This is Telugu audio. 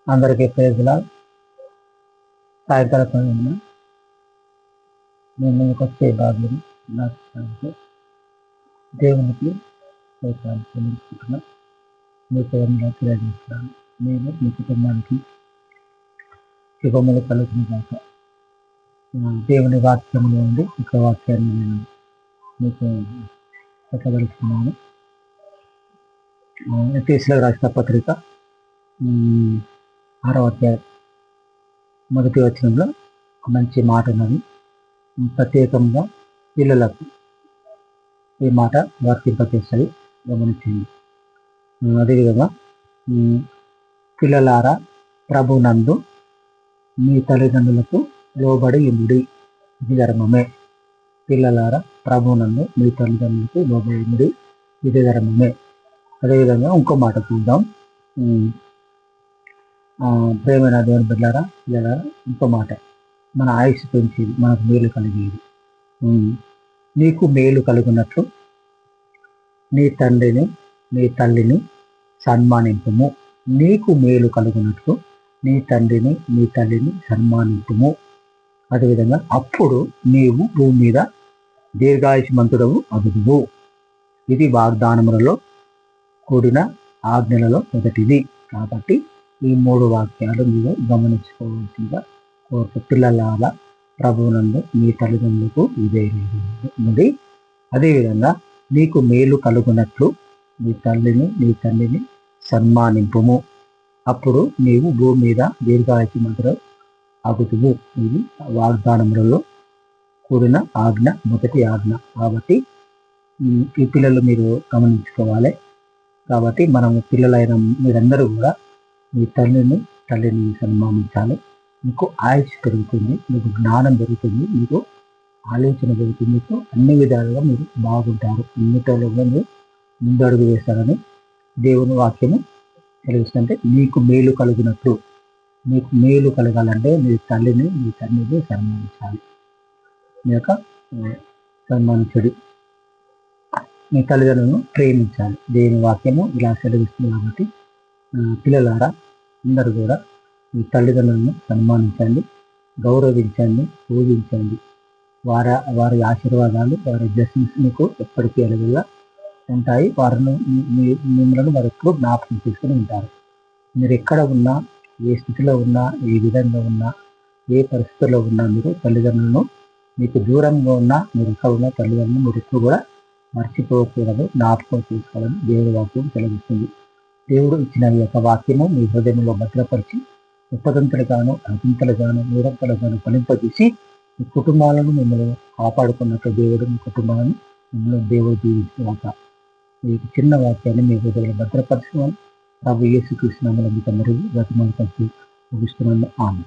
అందరికీ ప్రేజుల సాయంకాల సమయంలో నేను మీకు వచ్చే భాగ్యం నాకు దేవునికి చెల్లించుకుంటున్నా. మీ పేరును తెలియజేస్తున్నాను. నేను మీ కుటుంబానికి శుభములు కలుగుతున్న కాక. దేవుని వాక్యంలో ఉండి ఒక వాక్యాన్ని నేను మీకు చెప్పదలుచుకున్నాను. ఎఫెసీయులకు రాసిన పత్రిక 6వ అధ్యాయం మొదటి వచనంలో మంచి మాట ఉన్నది. ప్రత్యేకంగా పిల్లలకు ఈ మాట వర్తింపచేస్తుంది, గమనించండి. అదేవిధంగా పిల్లలారా ప్రభునందు మీ తల్లిదండ్రులకు లోబడి ఉండి, ఇది ధర్మమే. పిల్లలారా ప్రభునందు మీ తల్లిదండ్రులకు లోబడి ఉండి, ఇది ధర్మమే. అదేవిధంగా ఇంకో మాట చూద్దాం. ప్రేమైన దేవుని బిడ్డలారా, పిల్లలారా, ఇంకో మాట, మన ఆయుష్ పెంచేది, మనకు మేలు కలిగేది. నీకు మేలు కలుగునట్లు నీ తండ్రిని నీ తల్లిని సన్మానింపుము. నీకు మేలు కలుగునట్లు నీ తండ్రిని నీ తల్లిని సన్మానింపుము. అదేవిధంగా అప్పుడు నీవు భూమి మీద దీర్ఘాయుష్మంతుడవు అగుదువు. ఇది వాగ్దానములలో కూడిన ఆజ్ఞలలో మొదటిది. కాబట్టి ఈ 3 వాక్యాలు మీరు గమనించుకోవాల్సిందిగా కోరుకు. పిల్లలారా ప్రభువునందు మీ తల్లిదండ్రులకు విధేయులై, అదేవిధంగా నీకు మేలు కలుగునట్లు నీ తల్లిని నీ తండ్రిని సన్మానింపుము. అప్పుడు నీవు భూమి మీద దీర్ఘాయుష్మంతుడవు అగుదువు. ఇది వాగ్దానములలో కూడిన ఆజ్ఞ, మొదటి ఆజ్ఞ. కాబట్టి ఈ పిల్లలు మీరు గమనించుకోవాలి. కాబట్టి మనము పిల్లలైన మీరందరూ కూడా మీ తల్లిని సన్మానించాలి. మీకు ఆయుష్ పెరుగుతుంది, మీకు జ్ఞానం పెరుగుతుంది, మీకు ఆలోచన పెరుగుతుంది, మీకు అన్ని విధాలుగా మీరు బాగుంటారు, అన్నిటిలో మీరు ముందడుగు వేస్తారని దేవుని వాక్యము తెలియజేస్తుంటే, మీకు మేలు కలిగినట్లు, మీకు మేలు కలగాలంటే మీ తల్లిని మీ తండ్రిని సన్మానించాలి. మీ యొక్క సన్మానించడి, మీ తల్లిదండ్రులను ప్రేమించాలి. దేవుని వాక్యము ఇలా సెలవిస్తుంది. కాబట్టి పిల్లలారా అందరూ కూడా మీ తల్లిదండ్రులను సన్మానించండి, గౌరవించండి, పూజించండి. వారి ఆశీర్వాదాలు, వారి బ్లెస్సింగ్స్ మీకు ఎప్పటికీ ఎలుగులా ఉంటాయి. వారిని మిమ్మల్ని వారు ఎప్పుడు జ్ఞాపకం చేసుకుని ఉంటారు. మీరు ఎక్కడ ఉన్నా, ఏ స్థితిలో ఉన్నా, ఏ విధంగా ఉన్నా, ఏ పరిస్థితుల్లో ఉన్నా, మీరు తల్లిదండ్రులను, మీకు దూరంగా ఉన్నా, మీరు ఎక్కడ ఉన్నా తల్లిదండ్రులను మీరు ఎప్పుడు కూడా మర్చిపోకూడదు, జ్ఞాపకం చేసుకోవాలని దేవుడి వాక్యం తెలియజేస్తుంది. దేవుడు ఇచ్చిన ఈ యొక్క వాక్యము మీ హృదయంలో భద్రపరిచి ఉప్పదంతలుగాను, అగింతలుగాను, నూరంతలుగాను ఫలింపజేసి మీ కుటుంబాలను మిమ్మల్ని కాపాడుకున్నట్టు దేవుడు మీ కుటుంబాలను మిమ్మల్ని దేవుడు దీవించుగాక. ఈ చిన్న వాక్యాన్ని మీ హృదయంలో భద్రపరచుకోవాలి. ప్రభు యేసుక్రీస్తు నామములో మీకు అందరికీ బ్రతిమాలు కలిసి ముగిస్తున్నాను. ఆమె